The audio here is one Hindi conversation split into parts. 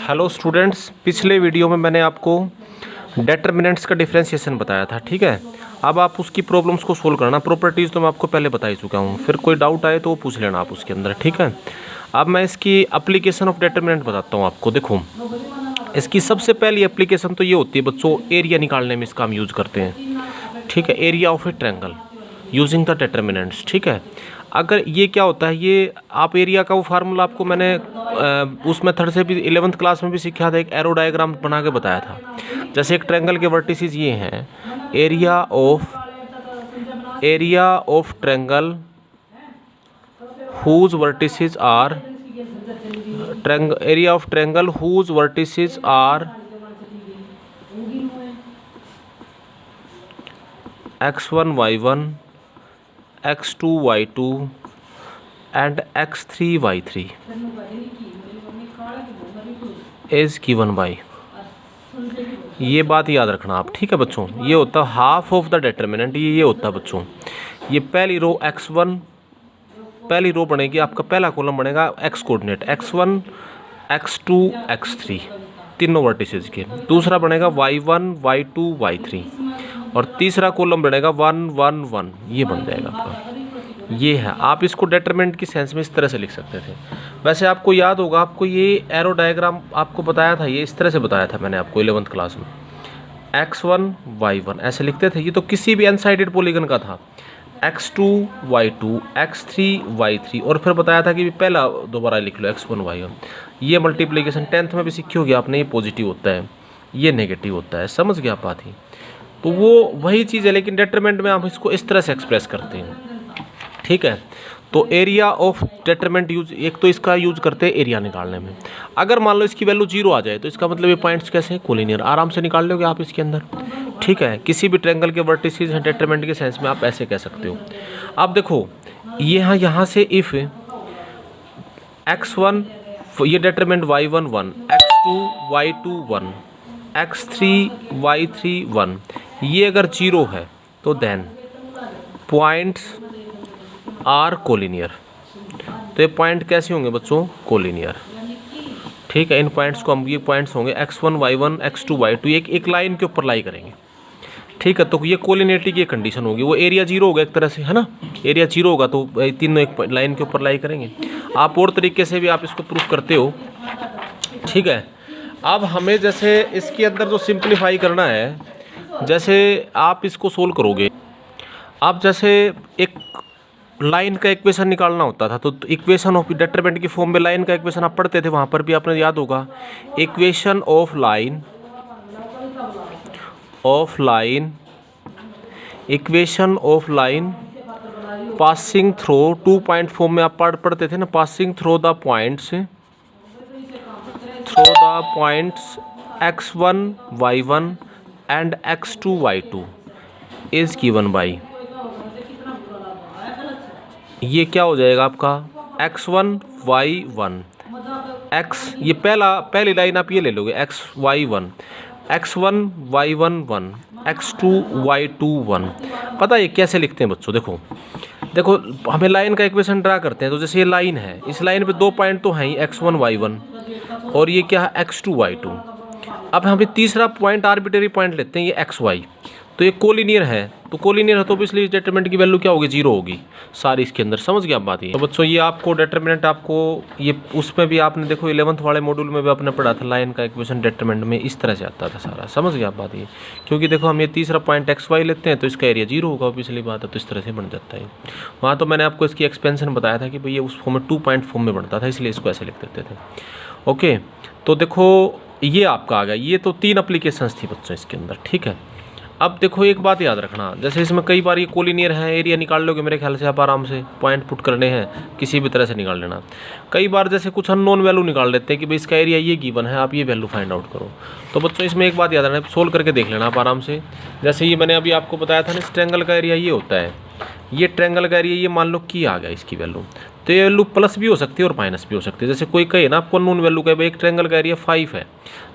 हेलो स्टूडेंट्स, पिछले वीडियो में मैंने आपको डेटर्मिनेंट्स का डिफरेंशिएशन बताया था। ठीक है, अब आप उसकी प्रॉब्लम्स को सोल्व करना। प्रॉपर्टीज़ तो मैं आपको पहले बता ही चुका हूँ, फिर कोई डाउट आए तो वो पूछ लेना आप उसके अंदर। ठीक है, अब मैं इसकी एप्लीकेशन ऑफ डेटर्मिनेंट बताता हूँ आपको। देखो, इसकी सबसे पहली एप्लीकेशन तो ये होती है बच्चों, एरिया निकालने में इसका हम यूज़ करते हैं। ठीक है, area of a triangle using the determinants. ठीक है, अगर ये क्या होता है, ये आप एरिया का वो फार्मूला आपको मैंने उस मेथड से भी 11th क्लास में भी सीखा था, एक एरो डायग्राम बना के बताया था। जैसे एक ट्रायंगल के वर्टिसेस ये हैं, area of triangle whose vertices are area of triangle whose vertices are x1 y1 x2 y2 and x3 y3 is given by। ये बात याद रखना आप। ठीक है बच्चों, ये होता है हाफ ऑफ द डेटर्मिनेंट। ये होता है बच्चों, ये पहली रो x1 पहली रो बनेगी, आपका पहला कॉलम बनेगा x coordinate x1 x2 x3 तीनों वर्टिसेस के। दूसरा बनेगा y1 y2 y3 और तीसरा कॉलम बनेगा 1 1 1। ये बन जाएगा आपका। ये है, आप इसको डेटरमिनेंट की सेंस में इस तरह से लिख सकते थे। वैसे आपको याद होगा, आपको ये एरो डायग्राम आपको बताया था, ये इस तरह से बताया था मैंने आपको 11th क्लास में। x1 y1 ऐसे लिखते थे। ये तो किसी भी अनसाइडेड पॉलीगन का था, x2 y2 x3 y3 और फिर बताया था कि पहला दोबारा लिख लो x1 y1। ये मल्टीप्लिकेशन 10th में भी सीखी होगी आपने। ये पॉजिटिव होता है, ये नेगेटिव होता है। समझ गया आप बात ही? तो वो वही चीज़ है, लेकिन डेटरमिनेंट में हम इसको इस तरह से एक्सप्रेस करते हैं। ठीक है, तो एरिया ऑफ डेटरमिनेंट यूज, एक तो इसका यूज करते हैं एरिया निकालने में। अगर मान लो इसकी वैल्यू 0 आ जाए तो इसका मतलब ये पॉइंट्स कैसे हैं, कोलिनियर। आराम से निकाल लोगे आप इसके अंदर। ठीक है, किसी भी ट्रायंगल के वर्टिसेस हैं डेटरमिनेंट के सेंस में आप ऐसे कह सकते हो। अब देखो, यहाँ से इफ x1 ये determinant y1 1 x2 y2 1 x3 y3 1, ये अगर 0 है तो देन पॉइंट्स आर कोलिनियर। तो ये पॉइंट कैसे होंगे बच्चों, कोलिनियर। ठीक है, इन पॉइंट्स को हम, ये पॉइंट्स होंगे x1 y1 x2 y2, एक लाइन के ऊपर लाई करेंगे। ठीक है, तो ये कोलिनियरिटी की कंडीशन होगी। वो एरिया 0 होगा एक तरह से, है ना। एरिया 0 होगा तो तीनों एक लाइन के ऊपर लाई करेंगे। आप और तरीके से भी आप इसको प्रूफ करते हो। ठीक है, अब हमें जैसे इसके अंदर जो सिंप्लीफाई करना है, जैसे आप इसको सोल्व करोगे, आप जैसे एक लाइन का इक्वेशन निकालना होता था, तो इक्वेशन ऑफ डेटरमिनेंट की फॉर्म में लाइन का इक्वेशन आप पढ़ते थे, वहाँ पर भी आपने याद होगा, equation of line equation of line passing throw 2 point form में आप पढ़ते थे ना, passing throw the points x1 y1 and x2 y2 is given by. ये क्या हो जाएगा आपका, x1 y1 x, ये पहली लाइन आप ये ले लोगे, x y1 x1 y1 1 x2 y2 1। पता है कैसे लिखते हैं बच्चों? देखो हमें लाइन का इक्वेशन ड्रा करते हैं, तो जैसे ये लाइन है, इस लाइन पे 2 पॉइंट तो हैं ही, x1 y1 और ये क्या है, x2 y2। अब हमें तीसरा पॉइंट, आर्बिट्रेरी पॉइंट लेते हैं, ये xy। तो ये कोलिनियर है, तो कोलिनियर है तो इसलिए डेटरमिनेंट की वैल्यू क्या होगी, 0 होगी सारी इसके अंदर। समझ गया आप बात? ये तो बच्चों, ये आपको डेटरमिनेंट, आपको ये उसमें भी आपने देखो 11th वाले मॉड्यूल में भी आपने पढ़ा था, लाइन का इक्वेशन डेटरमिनेंट में इस तरह से आता था सारा। समझ गया आप बात? ये क्योंकि देखो हम ये तीसरा पॉइंट xy लेते हैं तो इसका एरिया 0 होगा, पिछली बात है, तो इस तरह से बन जाता है। वहाँ तो मैंने आपको इसकी एक्सपेंशन बताया था कि भाई ये उस फॉर्म में 2 पॉइंट फॉर्म में बनता था, इसलिए इसको ऐसे लिख देते थे। ओके, तो देखो ये आपका आ गया। ये तो 3 एप्लीकेशंस थी बच्चों इसके अंदर। ठीक है, अब देखो एक बात याद रखना, जैसे इसमें कई बार ये कोलिनियर है, एरिया निकाल लोगे मेरे ख्याल से आप आराम से, पॉइंट पुट करने हैं किसी भी तरह से निकाल लेना। कई बार जैसे कुछ अननोन वैल्यू निकाल लेते हैं कि भाई इसका एरिया ये गिवन है, आप ये वैल्यू फाइंड आउट करो। तो बच्चों इसमें एक बात याद रखना, सोल्व करके देख लेना आप आराम से। जैसे ये मैंने अभी आपको बताया था ना, इस ट्रायंगल का एरिया ये होता है, ये ट्रायंगल का एरिया, ये मान लो की आ गया इसकी वैल्यू, तो ये वैल्यू प्लस भी हो सकती है और माइनस भी हो सकती है। जैसे कोई कहे ना आपको अननोन वैल्यू का, भाई एक ट्रायंगल का एरिया 5 है,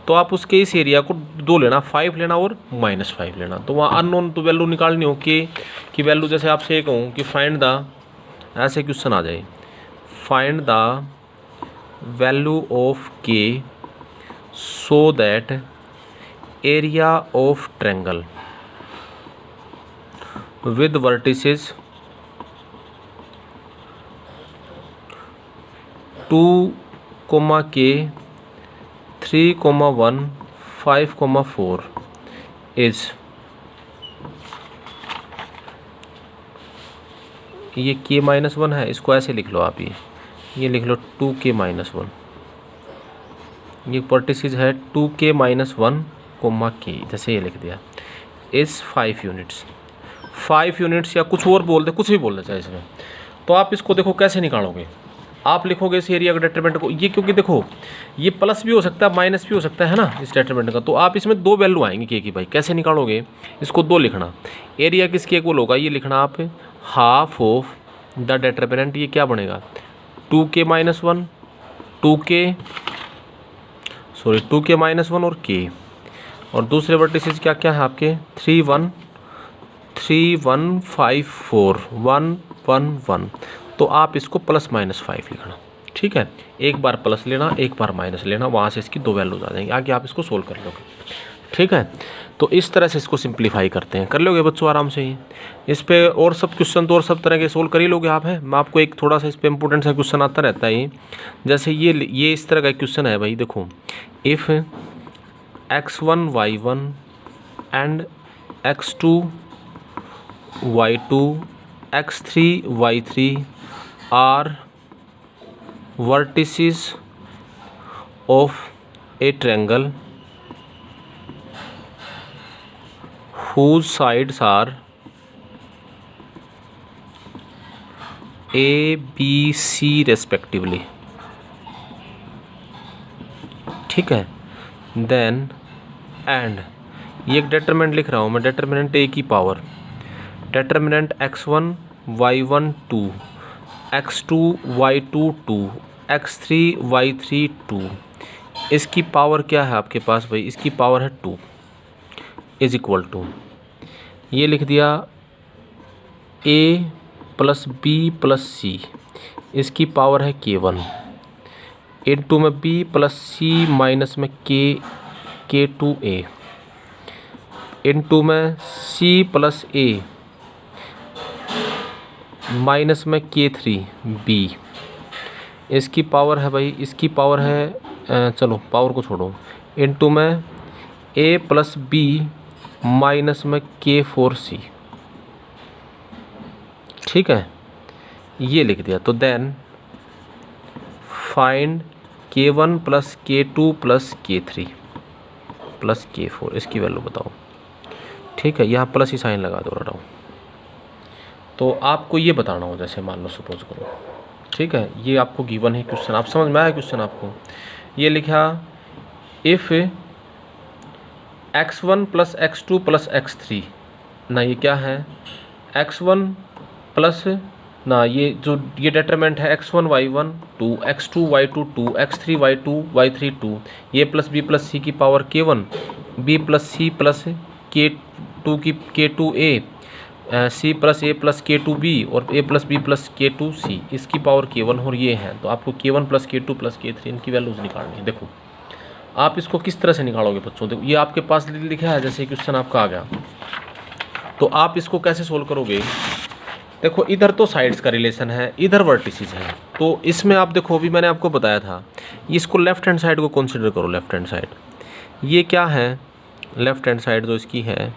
तो आप उसके इस एरिया को 2 लेना, 5 लेना और -5 लेना। तो वहाँ अननोन तो वैल्यू निकालनी हो कि वैल्यू, जैसे आपसे ये कहूँ कि फाइंड द, ऐसे क्वेश्चन आ जाए, find the value of k so that area of triangle with vertices 2, k 3, 1 5, 4 is ये k-1 है, इसको ऐसे लिख लो आप, ये लिख लो 2k-1, ये वर्टिसेस है 2k-1, k, जैसे ये लिख दिया, इस 5 यूनिट्स 5 यूनिट्स या कुछ और बोल दे, कुछ भी बोलना चाहिए इसमें। तो आप इसको देखो कैसे निकालोगे, आप लिखोगे इस एरिया का डेटरमिनेंट को, ये क्योंकि देखो ये प्लस भी हो सकता है माइनस भी हो सकता है ना इस डेटरमिनेंट का, तो आप इसमें दो वैल्यू आएंगी के की भाई, कैसे निकालोगे इसको, दो लिखना, एरिया किसके इक्वल होगा, ये लिखना आप हाफ ऑफ द डेटरमिनेंट, ये क्या बनेगा 2k-1 2k-1 और k, और दूसरे वर्टिसेस क्या क्या है आपके 3, 1 5 4 1 1 1, तो आप इसको +-5 लिखना, ठीक है, एक बार प्लस लेना एक बार माइनस लेना, वहाँ से इसकी दो वैल्यूज आ जाएंगी, आगे आप इसको सोल्व कर लोगे, ठीक है। तो इस तरह से इसको सिंप्लीफाई करते हैं, कर लोगे बच्चों आराम से ही। इस पे और सब क्वेश्चन तो और सब तरह के सोल्व कर ही लोगे आप, है मैं आपको एक थोड़ा सा इस पर इंपॉर्टेंट सा क्वेश्चन आता रहता है, जैसे ये इस तरह का क्वेश्चन है भाई, देखो if x1 y1 and x2 y2 x3 y3 are vertices of a triangle whose sides are A, B, C respectively, ठीक है, देन एंड ये एक डेटरमिनेंट लिख रहा हूँ मैं, डेटरमिनेंट A की power, determinant x1 y1 2 x2 y2 2 x3 y3 2, इसकी पावर क्या है आपके पास भाई, इसकी पावर है 2 इज इक्वल टू, ये लिख दिया a + b + c, इसकी पावर है k1 इनटू में b + c माइनस में k2a इनटू में c + a माइनस में k3b, इसकी पावर है भाई, इसकी पावर है चलो पावर को छोड़ो, इनटू में a + b माइनस में k4c, ठीक है, ये लिख दिया। तो then find k1 + k2 + k3 + k4, इसकी वैल्यू बताओ, ठीक है, यहाँ प्लस ही साइन लगा दो रहा हूँ। तो आपको ये बताना हो, जैसे मान लो सपोज करो, ठीक है, ये आपको गिवन है क्वेश्चन, आप समझ में आया क्वेश्चन आपको, ये लिखा इफ़ x1 + x2 + x3, ना ये क्या है x1 प्लस ना ये डेटरमिनेंट है x1 y1 2 x2 y2 2 x3 y2 y3 2, ये प्लस b + c की power k1 b + c + k2 की k2a c + a + k2b और a + b + k2c, इसकी पावर k1 और ये है, तो आपको k1 + k2 + k3 इनकी वैल्यूज निकालनी है। देखो आप इसको किस तरह से निकालोगे बच्चों, देखो ये आपके पास लिखा है, जैसे क्वेश्चन आपका आ गया, तो आप इसको कैसे सोल्व करोगे, देखो इधर तो साइड्स का रिलेशन है, इधर वर्टिसेस है, तो इसमें आप देखो अभी मैंने आपको बताया था, इसको लेफ्ट हैंड साइड को कंसीडर करो, लेफ्ट हैंड साइड ये क्या है, लेफ्ट हैंड साइड जो इसकी है,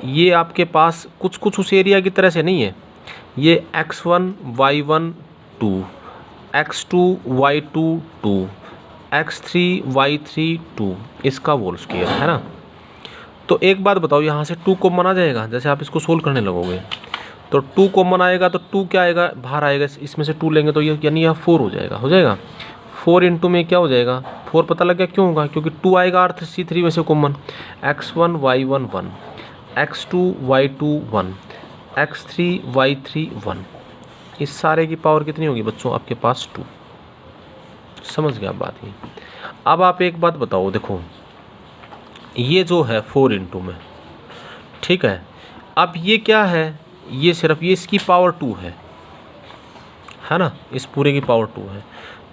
ये आपके पास कुछ उस एरिया की तरह से नहीं है, ये x1 y1 2 x2 y2 2 x3 y3 2, इसका होल स्क्वायर है ना। तो एक बात बताओ, यहाँ से 2 कॉमन आ जाएगा, जैसे आप इसको सोल्व करने लगोगे तो 2 कॉमन आएगा, तो 2 क्या आएगा बाहर आएगा, इसमें से 2 लेंगे तो ये यानी यह 4 हो जाएगा, 4 इंटू में क्या हो जाएगा 4, पता लग गया क्यों होगा, क्योंकि 2 आएगा R3C3 में से common, x1 y1 1 x2 y2 1 x3 y3 1, इस सारे की पावर कितनी होगी बच्चों आपके पास 2, समझ गया बात ही। अब आप एक बात बताओ, देखो ये जो है 4 इंटू में, ठीक है, अब ये क्या है, ये सिर्फ ये इसकी पावर 2 है ना, इस पूरे की पावर 2 है,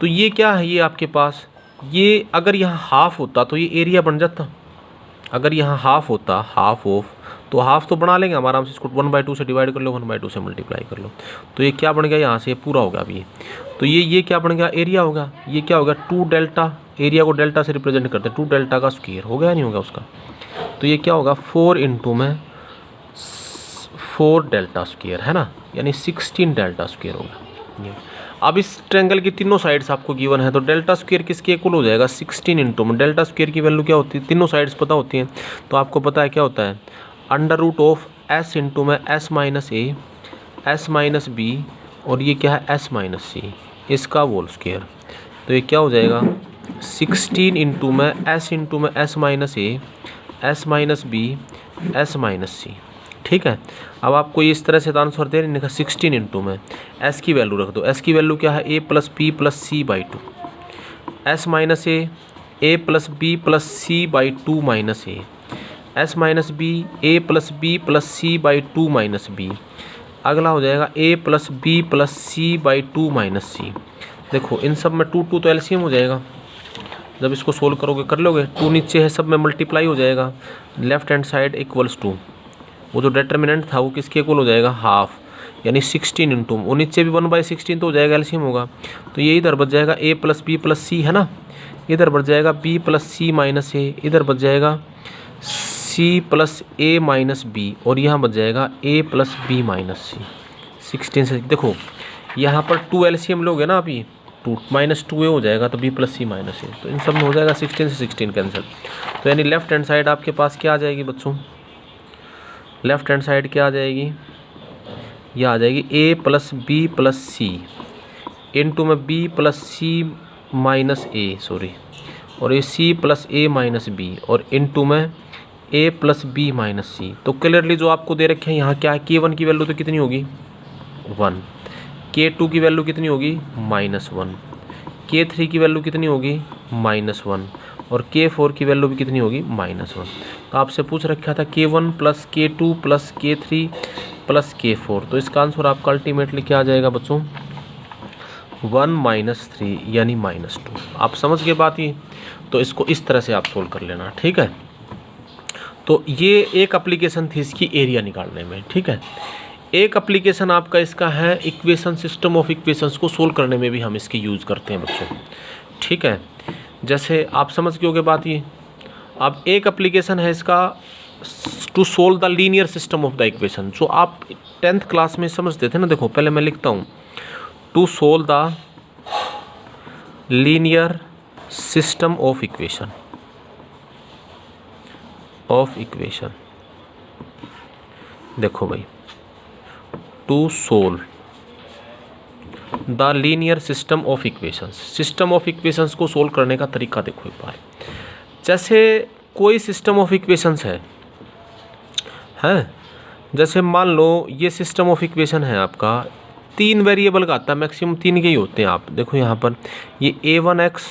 तो ये क्या है, ये आपके पास ये अगर यहाँ हाफ होता तो ये एरिया बन जाता। अगर यहाँ हाफ होता, हाफ ऑफ, तो हाफ तो बना लेंगे हम आराम से, इसको 1/2 से डिवाइड कर लो, 1/2 से मल्टीप्लाई कर लो, तो ये क्या बन गया, यहाँ से ये पूरा होगा अभी। तो ये क्या बन गया, एरिया होगा। ये क्या होगा, 2 डेल्टा, एरिया को डेल्टा से रिप्रेजेंट करते हैं, 2 डेल्टा का स्क्वायर हो गया, नहीं होगा उसका। तो ये क्या होगा, 4 इंटू में 4 डेल्टा स्क्वायर है ना, यानी 16 डेल्टा स्क्वायर होगा। अब इस ट्रायंगल की तीनों साइड्स आपको गिवन है, तो डेल्टा स्क्वायर किसके इक्वल हो जाएगा, 16 इंटू में डेल्टा स्क्वायर की वैल्यू क्या होती है, तीनों साइड्स पता होती हैं, तो आपको पता है क्या होता है, under root of S into में S minus A, S minus B, और ये क्या है एस माइनस सी, इसका होल स्क्वायर। तो ये क्या हो जाएगा, 16 इंटू में S minus A, S minus B, S minus C. ठीक है, अब आपको ये इस तरह से आंसर दे रहे हैं, 16 इंटू में एस की वैल्यू रख दो, एस की वैल्यू क्या है, A plus B plus C by 2, S minus A plus B plus C by 2 minus A, S minus B A plus B plus C by 2 minus B, अगला हो जाएगा A plus B plus C by 2 minus C. देखो इन सब में 2 तो एलसीएम हो जाएगा, जब इसको सोल्व करोगे कर लोगे, 2 नीचे है, सब में मल्टीप्लाई हो जाएगा, left hand side equals to, वो जो डिटर्मिनेंट था वो किसके इक्वल हो जाएगा, हाफ, यानी 16 इंटू, वो नीचे भी 1/16 तो हो जाएगा, एलसीएम होगा। तो ये इधर बच जाएगा ए प्लस बी प्लस सी है ना, इधर बच जाएगा बी प्लस सी माइनस ए, इधर बच जाएगा सी प्लस ए माइनस बी, और यहाँ बच जाएगा ए प्लस बी माइनस सी। 16 से देखो यहाँ पर 2 एलसीएम लोगे ना अभी, 2 माइनस 2 हो जाएगा, तो बी प्लस सी माइनस ए, तो इन सब में हो जाएगा 16 से 16 कैंसिल। तो यानी लेफ्ट हैंड साइड आपके पास क्या आ जाएगी बच्चों, लेफ्ट हैंड साइड क्या आ जाएगी, यह आ जाएगी ए प्लस बी प्लस सी इंटू में बी प्लस सी माइनस ए, सॉरी, और ये सी प्लस ए माइनस बी, और इंटू में ए प्लस बी माइनस सी। तो क्लियरली जो आपको दे रखे हैं यहाँ क्या है, K1 की वैल्यू तो कितनी होगी 1, K2 की वैल्यू कितनी होगी -1, K3 की वैल्यू कितनी होगी -1, और K4 की वैल्यू भी कितनी होगी -1। तो आपसे पूछ रखा था K1 plus K2 plus K3 plus K4, तो इसका आंसर आपका अल्टीमेटली क्या आ जाएगा बच्चों, 1 - 3 यानी -2। आप समझ गए बात ये, तो इसको इस तरह से आप सोल्व कर लेना, ठीक है। तो ये एक एप्लीकेशन थी इसकी एरिया निकालने में, ठीक है। एक एप्लीकेशन आपका इसका है इक्वेशन, सिस्टम ऑफ इक्वेशंस को सोल्व करने में भी हम इसकी यूज़ करते हैं बच्चों, ठीक है। जैसे आप समझ गए होगे बात ये। अब एक एप्लीकेशन है इसका to solve the linear system of the equation, जो आप 10th क्लास में समझते थे ना। देखो पहले मैं लिखता हूँ, to solve the linear system of equation, देखो भाई, to solve the linear system of equations, system of equations को सोल्व करने का तरीका देखो एक बार। जैसे कोई सिस्टम ऑफ इक्वेशंस है, जैसे मान लो ये सिस्टम ऑफ इक्वेशन है आपका, 3 वेरिएबल का आता है, मैक्सिमम 3 के ही होते हैं। आप देखो यहाँ पर ये a1x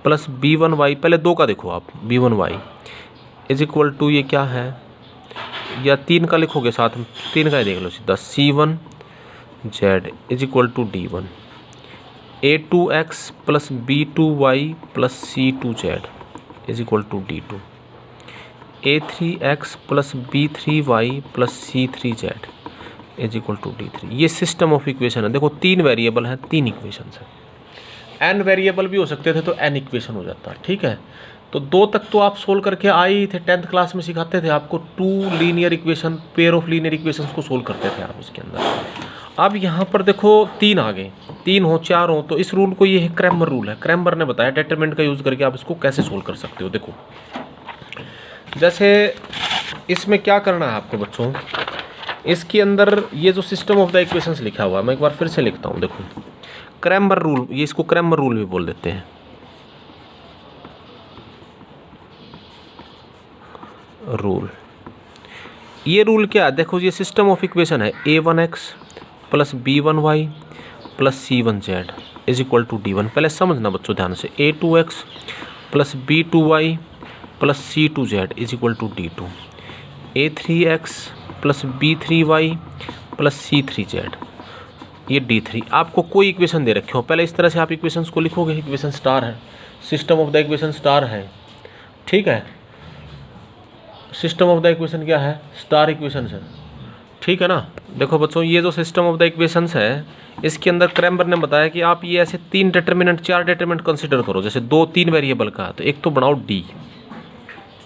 प्लस b1y, पहले 2 का देखो आप, b1y इज इक्वल टू ये क्या है, या 3 का लिखोगे साथ में, 3 का ही देख लो सीधा, c1z is equal to d1, a2x plus b2y plus c2z is equal to d2, a3x plus b3y plus c3z is equal to d3। ये सिस्टम ऑफ इक्वेशन है। देखो 3 वेरिएबल हैं, 3 इक्वेशन है। n वेरिएबल भी हो सकते थे तो n इक्वेशन हो जाता, ठीक है। तो 2 तक तो आप सोल्व करके आए ही थे, 10th क्लास में सिखाते थे आपको 2 linear equation, pair of linear equations को सोल्व करते थे आप उसके अंदर। अब यहाँ पर देखो 3 आ गए, 3 हो 4 हो, तो इस रूल को, ये है क्रैमर रूल है, क्रैमर ने बताया डिटरमिनेंट का यूज़ करके आप इसको कैसे सोल्व कर सकते हो। देखो जैसे इसमें क्या करना है आपको बच्चों, इसके अंदर ये जो सिस्टम ऑफ द इक्वेशंस लिखा हुआ है, मैं एक बार फिर से लिखता हूँ। देखो क्रैमर रूल, ये इसको क्रैमर रूल भी बोल देते हैं, रूल। ये रूल क्या है, देखो ये सिस्टम ऑफ इक्वेशन है, a1x plus b1y plus c1z is equal to d1। पहले समझना बच्चों ध्यान से, a2x plus b2y plus c2z is equal to d2, a3x plus b3y plus c3z, ये d3। आपको कोई इक्वेशन दे रखे हो, पहले इस तरह से आप इक्वेशंस को लिखोगे, इक्वेशन स्टार है, system of the equation star है, ठीक है। सिस्टम ऑफ द इक्वेशन क्या है, स्टार इक्वेशन है, ठीक है ना। देखो बच्चों ये जो सिस्टम ऑफ द इक्वेशंस है इसके अंदर क्रैमर ने बताया कि आप ये ऐसे 3 डिटर्मिनेंट 4 डिटर्मिनेंट कंसीडर करो। जैसे 2-3 वेरिएबल का, तो एक तो बनाओ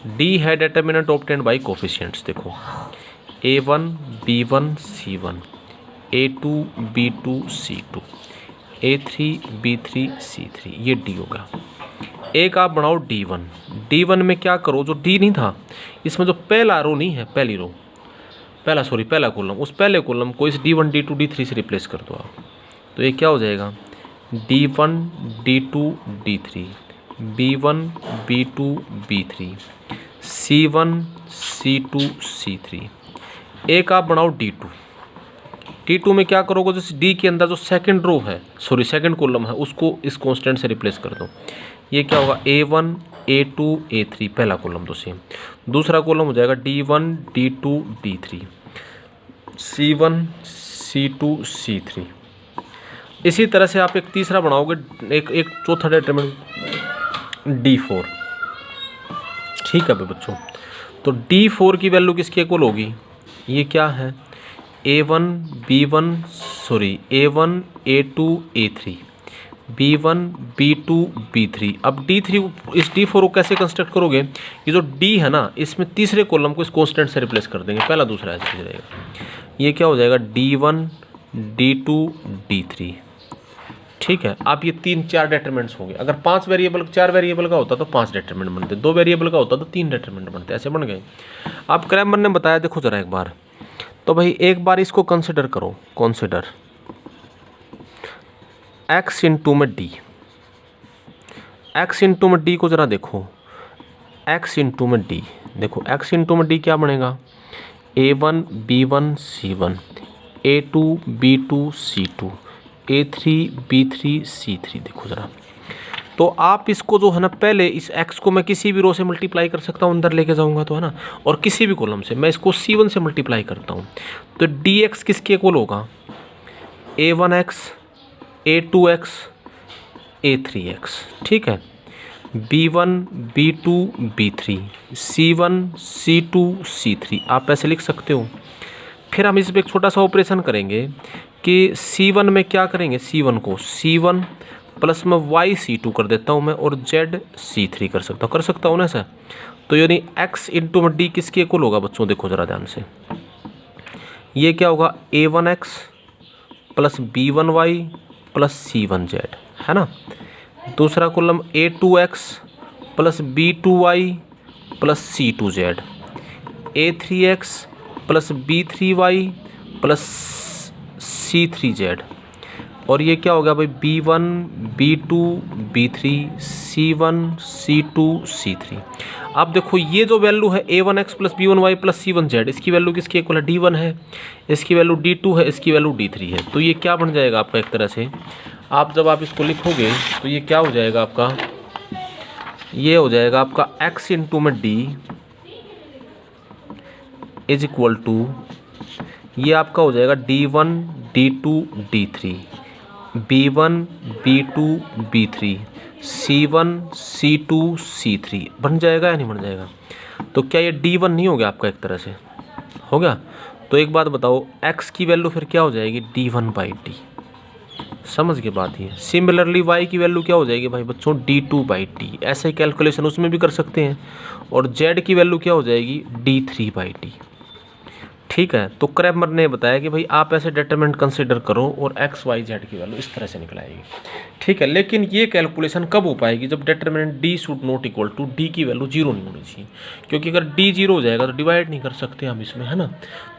डी है डिटर्मिनेंट ऑब्टेन्ड बाय कोफिशिएंट्स। देखो a1 b1 c1, a2 b2 c2, a3 b3 c3, ये डी होगा। एक आप बनाओ d1 में क्या करो, जो डी नहीं था इसमें जो पहला रो नहीं है, पहला कॉलम, उस पहले कॉलम को इस d1 d2 d3 से रिप्लेस कर दो आप। तो ये क्या हो जाएगा, d1 d2 d3, b1 b2 b3, c1 c2 c3। एक आप बनाओ d2 में क्या करोगे, जैसे डी के अंदर जो सेकंड कॉलम है उसको इस कांस्टेंट से रिप्लेस कर दो। ये क्या होगा, a1 a2 a3, पहला कॉलम तो सेम, दूसरा कॉलम हो जाएगा d1 d2 d3, c1 c2 c3। इसी तरह से आप एक तीसरा बनाओगे, एक चौथा डिटरमिनेंट d4, ठीक है बच्चों। तो d4 की वैल्यू किसके इक्वल होगी, ये क्या है, a1 a2 a3, b1 b2 b3। अब d3 इस d4 को कैसे कंस्ट्रक्ट करोगे, ये जो d है ना इसमें तीसरे कॉलम को इस कांस्टेंट से रिप्लेस कर देंगे, पहला दूसरा ऐसे रहेगा। ये क्या हो जाएगा, d1 d2 d3, ठीक है। अब ये 3-4 डिटरमिनेंट्स हो गए। अगर 4 वेरिएबल का होता तो 5 डिटरमिनेंट बनते, 2 वेरिएबल का होता तो 3 डिटरमिनेंट बनते, ऐसे बन गए। अब क्रैमर ने बताया, देखो जरा एक बार, तो भाई एक बार इसको कंसिडर करो, x इंटू में डी, x इंटू में डी को जरा देखो, x इंटू में डी, देखो x इंटू में डी क्या बनेगा, a1 b1 c1, a2 b2 c2, a3 b3 c3। देखो ज़रा, तो आप इसको जो है ना, पहले इस x को मैं किसी भी रो से मल्टीप्लाई कर सकता हूँ, अंदर लेके जाऊँगा तो, है ना, और किसी भी कॉलम से मैं इसको c1 से मल्टीप्लाई करता हूँ, तो dx किसके इक्वल होगा, a1x a2x a3x, ठीक है। b1 b2 b3, c1 c2 c3, आप ऐसे लिख सकते हो। फिर हम इस पर एक छोटा सा ऑपरेशन करेंगे कि c1 में क्या करेंगे, c1 को c1 प्लस में y c2 कर देता हूँ मैं, और z c3 कर सकता हूँ ना सर। तो यानी x इंटू में डी किसके इक्वल होगा बच्चों, देखो ज़रा ध्यान से, ये क्या होगा, a1x plus b1y plus c1z, है ना। दूसरा column a2x plus b2y plus c2z, a3x plus b3y plus c3z, और ये क्या हो गया भाई, b1 b2 b3 c1 c2 c3। अब देखो ये जो वैल्यू है a1x plus b1y plus c1z, इसकी वैल्यू किसकी इक्वल है, d1 है, इसकी वैल्यू d2 है, इसकी वैल्यू d3 है। तो ये क्या बन जाएगा आपका, एक तरह से आप जब आप इसको लिखोगे तो ये क्या हो जाएगा आपका, ये हो जाएगा आपका x इंटू में d इज इक्वल टू, ये आपका हो जाएगा d1 d2 d3, b1 b2 b3, c1 c2 c3 बन जाएगा या नहीं बन जाएगा। तो क्या ये d1 नहीं हो गया आपका, एक तरह से हो गया। तो एक बात बताओ, x की वैल्यू फिर क्या हो जाएगी, d1 बाई डी, समझ के बात ये। सिमिलरली y की वैल्यू क्या हो जाएगी भाई बच्चों, d2 बाई डी, ऐसे कैलकुलेशन उसमें भी कर सकते हैं। और z की वैल्यू क्या हो जाएगी, d3 बाई डी, ठीक है। तो क्रैमर ने बताया कि भाई आप ऐसे डिटरमिनेंट कंसीडर करो और x y z की वैल्यू इस तरह से निकल आएगी, ठीक है। लेकिन ये कैलकुलेशन कब हो पाएगी, जब determinant d should not equal to d की वैल्यू 0 नहीं होनी चाहिए, क्योंकि अगर d 0 हो जाएगा तो डिवाइड नहीं कर सकते हम इसमें, है ना।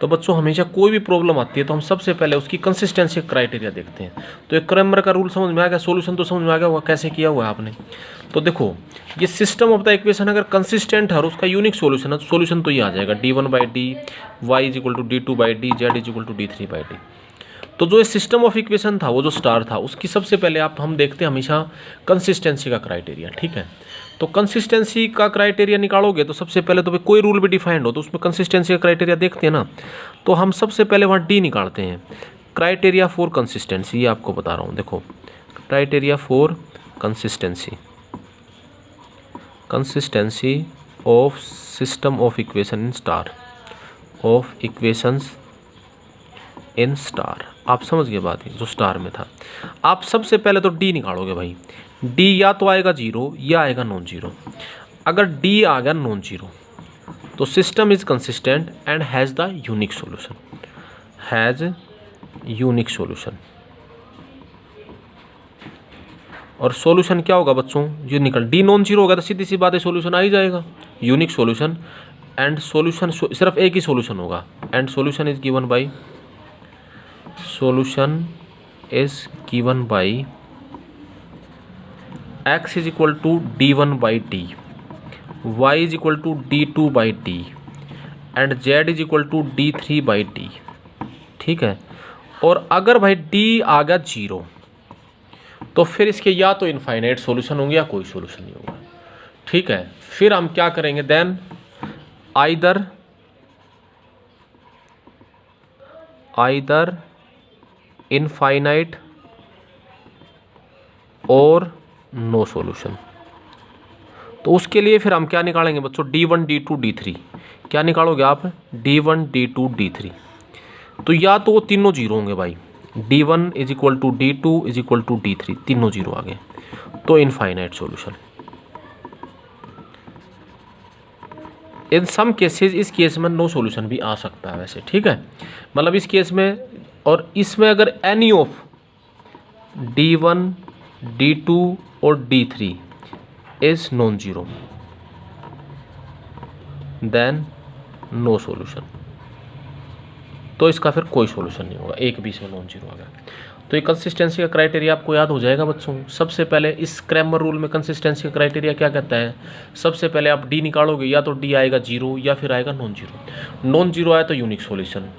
तो बच्चों हमेशा कोई भी प्रॉब्लम आती है तो हम सबसे पहले उसकी कंसिस्टेंसी क्राइटेरिया देखते हैं। तो एक क्रैमर का रूल समझ में आ गया, सोल्यूशन तो समझ में आ गया होगा कैसे किया हुआ है आपने। तो देखो ये सिस्टम ऑफ द इक्वेशन अगर कंसिस्टेंट है और उसका यूनिक सोल्यूशन है, तो सोल्यूशन तो ये आ जाएगा d1 by D, y is equal to d2 by D, z is equal to d3 by D. तो जो ये सिस्टम ऑफ इक्वेशन था, वो जो स्टार था, उसकी सबसे पहले हम देखते हैं हमेशा कंसिस्टेंसी का क्राइटेरिया, ठीक है। तो कंसिस्टेंसी का क्राइटेरिया निकालोगे तो सबसे पहले तो कोई रूल भी डिफाइंड हो तो उसमें कंसिस्टेंसी का क्राइटेरिया देखते हैं ना। तो हम सबसे पहले वहाँ डी निकालते हैं, क्राइटेरिया फॉर कंसिस्टेंसी, ये आपको बता रहा हूँ। देखो criteria for consistency, consistency of system of equation in star, of equations in star. आप समझ गए बात, जो स्टार में था। आप सबसे पहले तो डी निकालोगे भाई। डी या तो आएगा जीरो या आएगा नॉन जीरो। अगर डी आ गया नॉन जीरो तो system is consistent and has the unique solution, has unique solution. और सॉल्यूशन क्या होगा बच्चों, यूनिकल। डी नॉन जीरो होगा तो सीधी सी बात है सॉल्यूशन आ ही जाएगा, यूनिक सॉल्यूशन। एंड सॉल्यूशन सिर्फ एक ही सॉल्यूशन होगा, and solution is given by, solution is given by x is equal to d1 by d, y is equal to d2 by d and z is equal to d3 by d। ठीक है। और अगर भाई d आ गया जीरो तो फिर इसके या तो इनफाइनाइट सॉल्यूशन होंगे या कोई सॉल्यूशन नहीं होगा। ठीक है। फिर हम क्या करेंगे, देन आइदर इनफाइनाइट और नो सॉल्यूशन। तो उसके लिए फिर हम क्या निकालेंगे बच्चों, d1 d2 d3। क्या निकालोगे आप, d1 d2 d3। तो या तो वो तीनों जीरो होंगे भाई, d1 is equal to d2 is equal to d3, तीनों जीरो आ गए तो infinite solution. In some cases, इस केस में नो सॉल्यूशन भी आ सकता है वैसे। ठीक है। मतलब इस केस में और इसमें अगर एनी ऑफ d1 d2 और d3 is non zero then no solution. तो इसका फिर कोई सॉल्यूशन नहीं होगा, एक भी इसमें नॉन जीरो आ गया। तो ये कंसिस्टेंसी का क्राइटेरिया आपको याद हो जाएगा बच्चों। सबसे पहले इस क्रैमर रूल में कंसिस्टेंसी का क्राइटेरिया क्या कहता है, सबसे पहले आप डी निकालोगे, या तो डी आएगा जीरो या फिर आएगा नॉन जीरो। नॉन जीरो आया तो यूनिक सॉल्यूशन।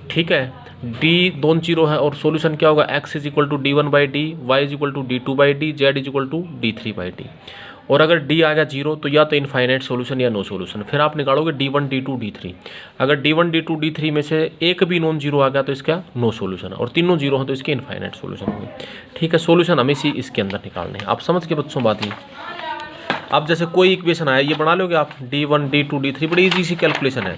ठीक है। डी नॉन जीरो है और सॉल्यूशन क्या होगा, X is equal to d1 by D, Y is equal to d2 by D, Z is equal to d3 by D. और अगर डी आ गया जीरो तो या तो इनफाइनाइट सॉल्यूशन या नो सॉल्यूशन। फिर आप निकालोगे d1 d2 d3। अगर d1 d2 d3 में से एक भी नॉन जीरो आ गया तो इसका नो सॉल्यूशन, और तीनों जीरो हो तो इसके इनफाइनाइट सॉल्यूशन होंगे। ठीक है। सॉल्यूशन हमें इसी इसके अंदर निकालने हैं। आप समझ के बच्चों बात ही। अब जैसे कोई इक्वेशन आया, ये बना लोगे आप, d1 d2 d3, बड़ी इजी सी कैलकुलेशन है।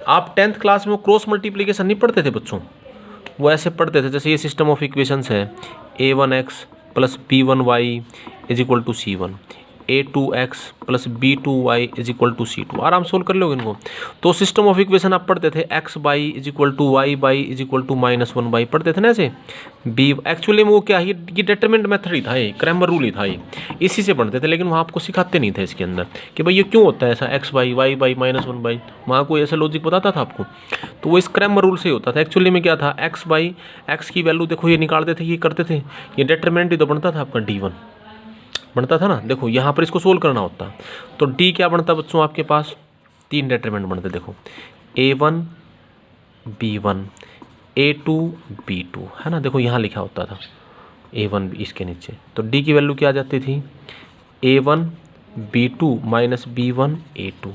आप 10th क्लास में क्रॉस मल्टीप्लिकेशन नहीं पढ़ते थे बच्चों, वो ऐसे पढ़ते थे जैसे ये सिस्टम ऑफ इक्वेशंस है, a1x plus b1y is equal to c1, a2x plus b2y is equal to c2। आराम सोल्व कर लोगे इनको। तो सिस्टम ऑफ इक्वेशन आप पढ़ते थे, x by is equal to Y by is equal to -1 पढ़ते थे ना ऐसे। b एक्चुअली में वो क्या है, ये डिटरमिनेंट मेथड ही था, ये क्रैमर रूल ही था, ये इसी से पढ़ते थे। लेकिन वहाँ आपको सिखाते नहीं थे इसके अंदर कि भाई ये क्यों होता है ऐसा, x बाई वाई बाई -1, वहाँ कोई ऐसा लॉजिक बताता था आपको। तो वो इस क्रैमर रूल से ही होता था। एक्चुअली में क्या था, x बाई एक्स की वैल्यू देखो ये निकालते थे, ये करते थे, ये डिटरमिनेंट ही तो बनता था आपका d1 बनता था ना। देखो यहाँ पर इसको सोल्व करना होता तो डी क्या बनता बच्चों, आपके पास तीन डिटरमिनेंट बनते। देखो a1 b1 a2 b2 है ना। देखो यहाँ लिखा होता था a1 इसके नीचे, तो डी की वैल्यू क्या आ जाती थी, a1 b2 minus b1 a2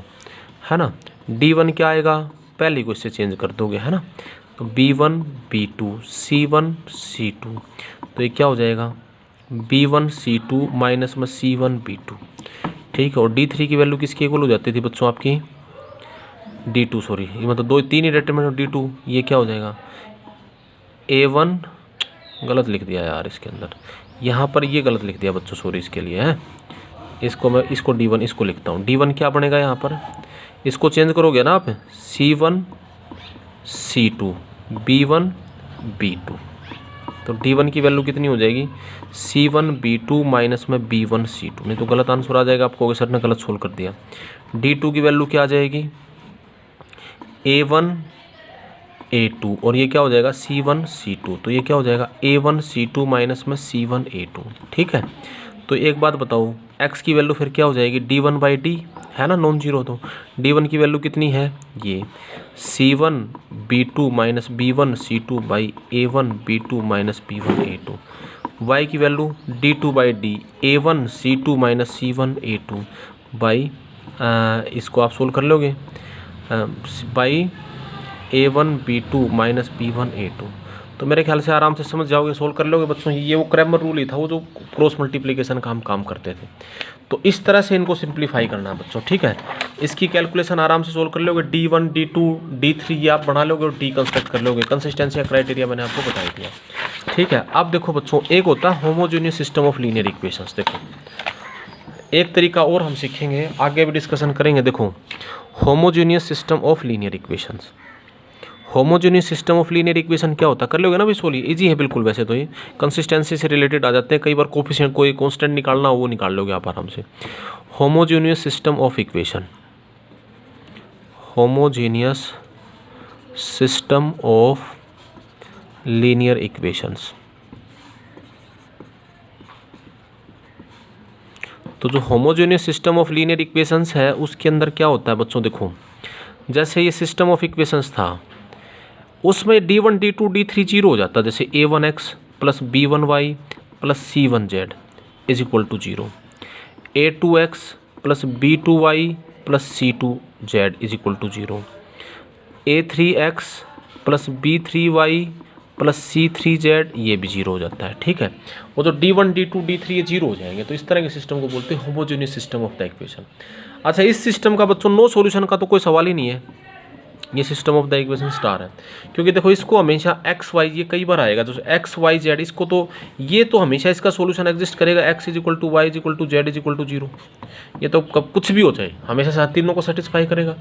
है ना। d1 क्या आएगा, पहले को इससे चेंज कर दोगे है ना, तो b1 b2 c1 c2, तो ये क्या हो जाएगा b1 c2 माइनस में c1 b2। ठीक है। और d3 की वैल्यू किसकी इक्वल हो जाती थी बच्चों आपकी, d2 सॉरी, ये मतलब दो तीन ही डिटरमिनेंट d2, ये क्या हो जाएगा a1, गलत लिख दिया यार इसके अंदर, यहाँ पर ये गलत लिख दिया बच्चों, सॉरी इसके लिए है। इसको मैं इसको d1 इसको लिखता हूँ, d1 क्या बनेगा यहाँ पर, इसको चेंज करोगे ना आप, c1 c2 b1 b2, तो d1 की वैल्यू कितनी हो जाएगी, c1 b2 माइनस में b1 c2, नहीं तो गलत आंसर आ जाएगा आपको, सर ने गलत सोल्व कर दिया। d2 की वैल्यू क्या आ जाएगी, a1 a2, और ये क्या हो जाएगा c1 c2, तो ये क्या हो जाएगा a1 c2 माइनस में c1 a2। ठीक है। तो एक बात बताओ, x की वैल्यू फिर क्या हो जाएगी, d1 बाई डी है ना, नॉन जीरो, तो d1 की वैल्यू कितनी है, ये c1 b2 minus b1 c2 by a1 b2 minus b1 a2। y की value d2 by D a1 c2 minus c1 a2 by, इसको आप सोल्व कर लोगे, by a1 b2 minus b1 a2, तो मेरे ख्याल से आराम से समझ जाओगे, सोल्व कर लोगे बच्चों। ये वो क्रैमर रूल ही था, वो जो क्रॉस मल्टीप्लिकेशन का हम काम करते थे। तो इस तरह से इनको सिंप्लीफाई करना है बच्चों, ठीक है। इसकी कैलकुलेशन आराम से सोल्व कर लोगे। D1 D2 D3 ये आप बना लोगे और डी कंस्ट्रक्ट कर लोगे। कंसिस्टेंसी का क्राइटेरिया मैंने आपको बता दिया, ठीक है। अब देखो बच्चों, एक होता है homogeneous system of linear equations. देखो एक तरीका और हम सीखेंगे, आगे भी डिस्कशन करेंगे। देखो homogeneous system of linear equations, homogeneous system of linear equation क्या होता है, कर लोगे ना भाई सोल्व। इजी है बिल्कुल, वैसे तो ये कंसिस्टेंसी से रिलेटेड आ जाते हैं। कई बार कोफिशिएंट कोई कांस्टेंट निकालना हो वो निकाल लोगे आप आराम से। Homogeneous system of equation, homogeneous system of linear equations. तो जो homogeneous system of linear equations है उसके अंदर क्या होता है बच्चों, देखो जैसे ये सिस्टम ऑफ इक्वेशंस था उसमें D1 D2 D3 जीरो हो जाता है। जैसे A1x plus B1y plus C1z is equal to zero, A2x plus B2y plus C2z is equal to zero, A3x plus B3y plus C3z ये भी जीरो हो जाता है, ठीक है। वो जो D1 D2 D3 ये जीरो हो जाएंगे। तो इस तरह के सिस्टम को बोलते हैं homogeneous system of the equation. अच्छा, इस सिस्टम का बच्चों नो सॉल्यूशन का तो कोई सवाल ही नहीं है। ये system of the equation star है, क्योंकि देखो इसको हमेशा एक्स वाई, ये कई बार आएगा जैसे एक्स वाई जेड, इसको तो ये तो हमेशा इसका सॉल्यूशन एग्जिस्ट करेगा। X is equal to Y is equal to Z is equal to zero. ये तो कब कुछ भी हो जाए हमेशा तीनों को सेटिस्फाई करेगा।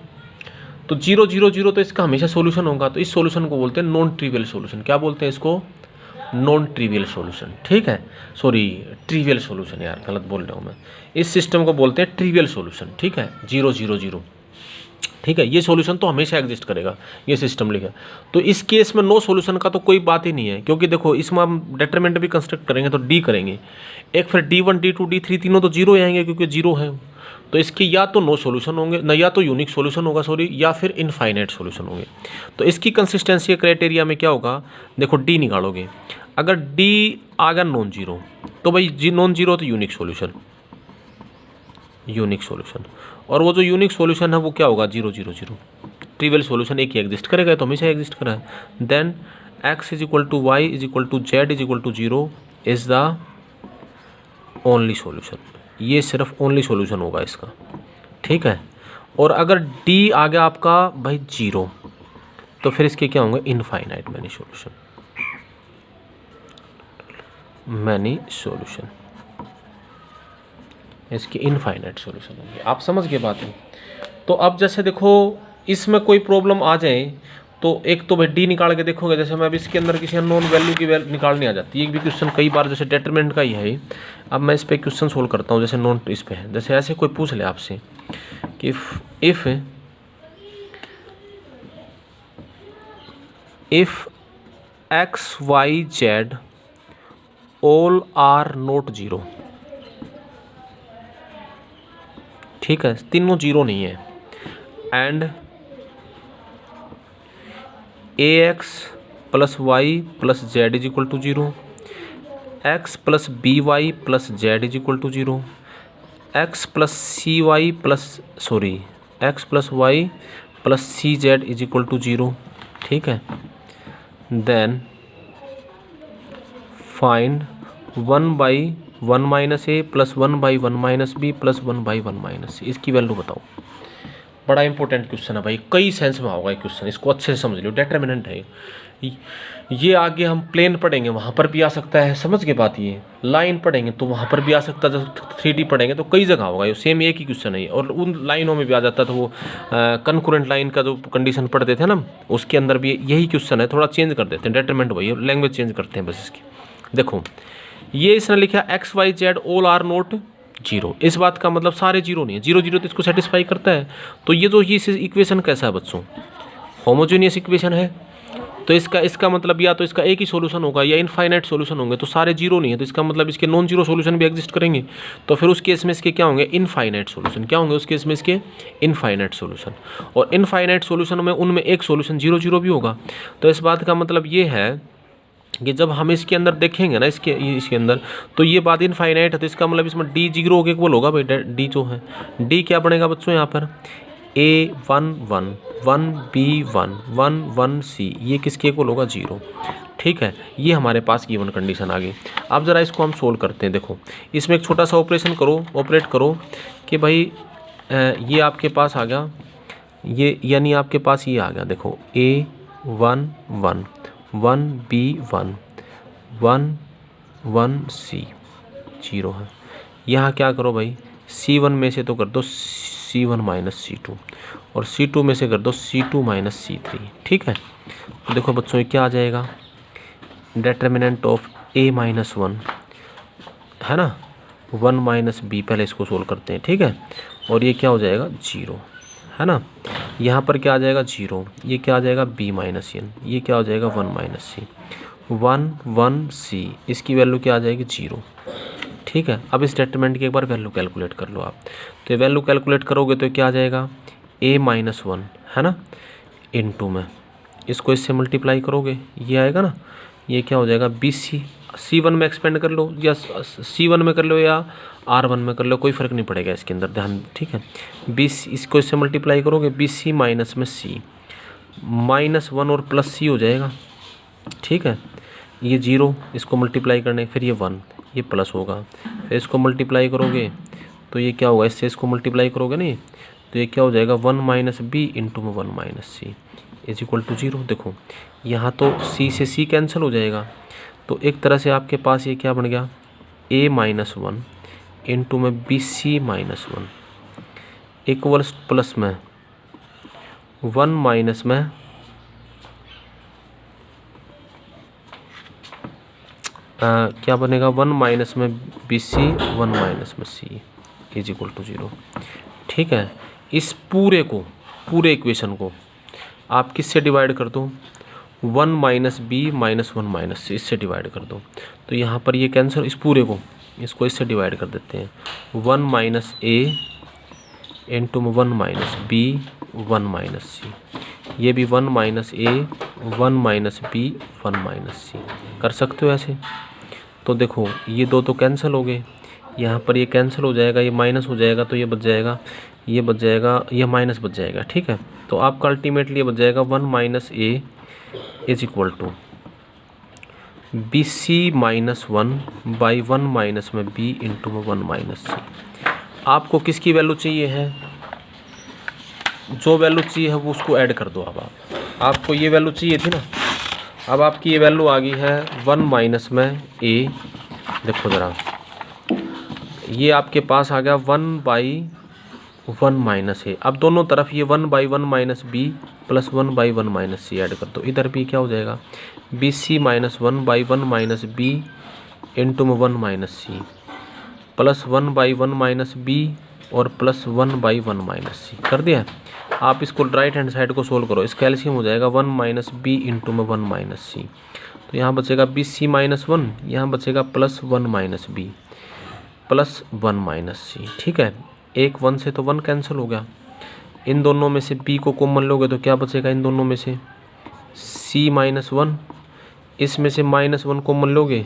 तो जीरो जीरो जीरो तो इसका हमेशा सॉल्यूशन होगा। तो इस सॉल्यूशन को बोलते हैं नॉन ट्रिवियल सॉल्यूशन। क्या बोलते हैं इसको? नॉन ट्रिवियल सॉल्यूशन, ठीक है। सॉरी, ट्रिवियल सॉल्यूशन, यार गलत बोल रहा हूँ मैं। इस सिस्टम को बोलते हैं ट्रिवियल सॉल्यूशन, ठीक है। जीरो जीरो जीरो, ठीक है। ये सॉल्यूशन तो हमेशा एग्जिस्ट करेगा, ये सिस्टम लिखा। तो इस केस में नो सॉल्यूशन का तो कोई बात ही नहीं है, क्योंकि देखो इसमें हम डिटरमिनेंट भी कंस्ट्रक्ट करेंगे तो डी करेंगे एक, फिर D1 D2 D3 तीनों तो जीरो आएंगे क्योंकि जीरो है। तो इसके या तो नो सॉल्यूशन होंगे ना, या तो यूनिक सॉल्यूशन होगा सॉरी, या फिर इनफाइनाइट सॉल्यूशन होंगे। तो इसकी कंसिस्टेंसी के क्राइटेरिया में क्या होगा, देखो डी निकालोगे। अगर डी आ गया नॉन जीरो तो भाई नॉन जीरो तो यूनिक सॉल्यूशन, यूनिक सॉल्यूशन। और वो जो यूनिक सॉल्यूशन है वो क्या होगा? Zero zero zero. Trivial solution एक ही एग्जिस्ट करेगा, तो हमेशा एग्जिस्ट करा है। Then X is equal to Y is equal to Z is equal to zero is the only solution. ये सिर्फ ओनली सॉल्यूशन होगा इसका, ठीक है। और अगर डी आ गया आपका भाई जीरो तो फिर इसके क्या होंगे? Infinite many solution, many solution, इसके इनफाइनाइट सॉल्यूशन होंगे। आप समझ गए बात है। तो अब जैसे देखो इसमें कोई प्रॉब्लम आ जाए तो एक तो भाई डी निकाल के देखोगे। जैसे मैं अब इसके अंदर किसी अननोन वैल्यू की निकालनी आ जाती है। एक भी क्वेश्चन कई बार जैसे डिटरमिनेंट का ही है। अब मैं इस पर क्वेश्चन सोल्व करता हूँ। जैसे नॉन इस पे है, जैसे ऐसे कोई पूछ ले आपसे कि if X Y Z all are not zero, ठीक है, तीनों जीरो नहीं है, and A X plus Y plus Z is equal to zero, X plus B Y plus Z is equal to zero, X plus C Y plus X plus Y plus C Z is equal to zero, ठीक है। Then find 1/1 minus A plus 1/1 minus B plus 1/1 minus C, इसकी वैल्यू बताओ। बड़ा इंपॉर्टेंट क्वेश्चन है भाई, कई सेंस में होगा ये क्वेश्चन, इसको अच्छे से समझ लो। डिटरमिनेंट है ये, आगे हम प्लेन पढ़ेंगे वहाँ पर भी आ सकता है, समझ के बात। ये लाइन पढ़ेंगे तो वहाँ पर भी आ सकता है, जब 3D पढ़ेंगे तो कई जगह होगा ये, सेम एक ही क्वेश्चन है। और उन लाइनों में भी आ जाता है, तो वो कंकरेंट लाइन का जो कंडीशन पढ़ते थे ना, उसके अंदर भी यही क्वेश्चन है, थोड़ा चेंज कर देते हैं। डिटरमिनेंट वही, लैंग्वेज चेंज करते हैं बस इसकी। देखो ये इसने लिखा X Y Z all are not zero, इस बात का मतलब सारे जीरो नहीं है। जीरो जीरो तो इसको सेटिस्फाई करता है। तो ये जो ये इक्वेशन कैसा है बच्चों? होमोजेनियस इक्वेशन है। तो इसका मतलब या तो इसका एक ही सॉल्यूशन होगा या इनफाइनाइट सॉल्यूशन होंगे। तो सारे जीरो नहीं है, तो इसका मतलब इसके नॉन जीरो सॉल्यूशन भी एग्जिस्ट करेंगे। तो फिर उस केस में इसके क्या होंगे? Infinite solution. क्या होंगे उस केस में? इसके इनफाइनाइट सॉल्यूशन। और इनफाइनाइट सॉल्यूशन में उनमें एक सॉल्यूशन जीरो जीरो भी होगा। तो इस बात का मतलब ये है कि जब हम इसके अंदर देखेंगे ना, इसके अंदर, तो ये बात इनफाइनाइट है। तो इसका मतलब इसमें डी जीरो के इक्वल होगा भाई। डी जो है, डी क्या बनेगा बच्चों यहाँ पर? A11 1B1 1C ये किसके इक्वल होगा 0। ठीक है, ये हमारे पास गिवन कंडीशन आ गई। अब ज़रा इसको हम सोल्व करते हैं। देखो इसमें एक छोटा सा ऑपरेट करो कि भाई ये आपके पास आ गया, ये यानी आपके पास ये आ गया। देखो A11 1B1 1C 0 है। यहाँ क्या करो भाई, C1 में से तो कर दो C1 माइनस C2 और C2 में से कर दो C2 माइनस C3। ठीक है, तो देखो बच्चों ये क्या आ जाएगा, डिटर्मिनेंट ऑफ A-1 है ना, 1 माइनस बी, पहले इसको सोल्व करते हैं। ठीक है, और ये क्या हो जाएगा 0 है ना, यहाँ पर क्या आ जाएगा 0, ये क्या आ जाएगा B माइनस एन, ये क्या हो जाएगा 1 माइनस सी 1 C, इसकी वैल्यू क्या आ जाएगी 0। ठीक है, अब इस डिटरमिनेंट की एक बार वैल्यू कैलकुलेट कर लो आप। तो ये वैल्यू कैलकुलेट करोगे तो क्या आ जाएगा A-1 है ना, इनटू में इसको इससे मल्टीप्लाई करोगे, ये आएगा ना, ये क्या हो जाएगा BC। C1 में एक्सपेंड कर लो या C1 में कर लो या R1 में कर लो, कोई फ़र्क नहीं पड़ेगा इसके अंदर, ध्यान। ठीक है, BC इसको इससे मल्टीप्लाई करोगे, BC माइनस में C -1 और प्लस C हो जाएगा। ठीक है, ये 0 इसको मल्टीप्लाई करने, फिर ये 1 ये प्लस होगा, फिर इसको मल्टीप्लाई करोगे तो ये क्या होगा, इससे इसको मल्टीप्लाई करोगे नहीं तो ये क्या हो जाएगा 1 माइनस बी इंटू में 1 minus C is equal to 0। देखो यहाँ तो C से C कैंसिल हो जाएगा, तो एक तरह से आपके पास ये क्या बन गया A-1 इंटू में BC-1 इक्वल्स प्लस में 1 माइनस में क्या बनेगा 1 माइनस में BC 1 माइनस में C इज इक्वल टू 0। ठीक है, इस पूरे इक्वेशन को आप किससे डिवाइड कर दो, 1 माइनस बी माइनस 1 माइनस सी, इससे डिवाइड कर दो। तो यहाँ पर ये कैंसिल, इस पूरे को इसको इससे डिवाइड कर देते हैं, 1 माइनस ए इंटू में 1 माइनस बी 1 माइनस सी, ये भी 1 माइनस ए 1 माइनस बी 1 माइनस सी कर सकते हो ऐसे। तो देखो ये दो तो कैंसिल हो गए, यहाँ पर ये कैंसिल हो जाएगा, ये माइनस हो जाएगा, तो ये बच जाएगा, ये बच जाएगा, ये माइनस बच जाएगा। ठीक है, तो आपका अल्टीमेटली ये बच जाएगा 1 minus A is equal to BC-1 by 1 minus में B इंटू में 1 माइनस सी। आपको किसकी वैल्यू चाहिए है, जो वैल्यू चाहिए है वो उसको ऐड कर दो। अब आपको ये वैल्यू चाहिए थी ना, अब आपकी ये वैल्यू आ गई है 1 माइनस में A। देखो ज़रा, ये आपके पास आ गया 1 बाई 1 माइनस ए। अब दोनों तरफ ये 1 by 1 minus B plus 1 by 1 minus C add कर दो, इधर भी क्या हो जाएगा BC-1 by 1 minus B into में 1 minus C plus 1 by 1 minus B और प्लस 1 बाई 1 माइनस सी कर दिया। आप इसको राइट हैंड साइड को सोल्व करो, इसका एलसीएम हो जाएगा 1 माइनस बी इंटू में 1 माइनस सी, तो यहाँ बचेगा BC-1, यहाँ बचेगा plus 1 minus B plus 1 minus C. ठीक है, एक 1 से तो 1 कैंसिल हो गया, इन दोनों में से b को कॉमन लोगे तो क्या बचेगा, इन दोनों में से C-1, इसमें से -1 कॉमन लोगे।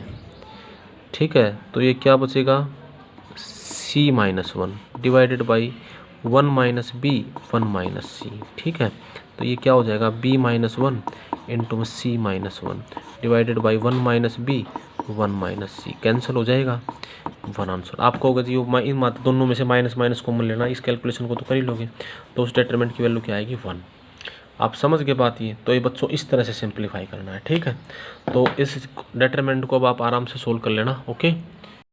ठीक है, तो ये क्या बचेगा C-1 divided by 1 minus B 1 minus C. ठीक है, तो ये क्या हो जाएगा B-1 इंटू में C-1 divided by 1 minus B 1 minus C, cancel हो जाएगा 1 आंसर। आपको होगा जी इन मात्र दोनों में से माइनस माइनस कॉमन लेना, इस कैलकुलेशन को तो कर ही लोगे, तो उस डिटरमिनेंट की वैल्यू क्या आएगी 1। आप समझ गए बात ये, तो ये बच्चों इस तरह से सिंप्लीफाई करना है। ठीक है, तो इस डिटरमिनेंट को अब आप आराम से सोल्व कर लेना। ओके।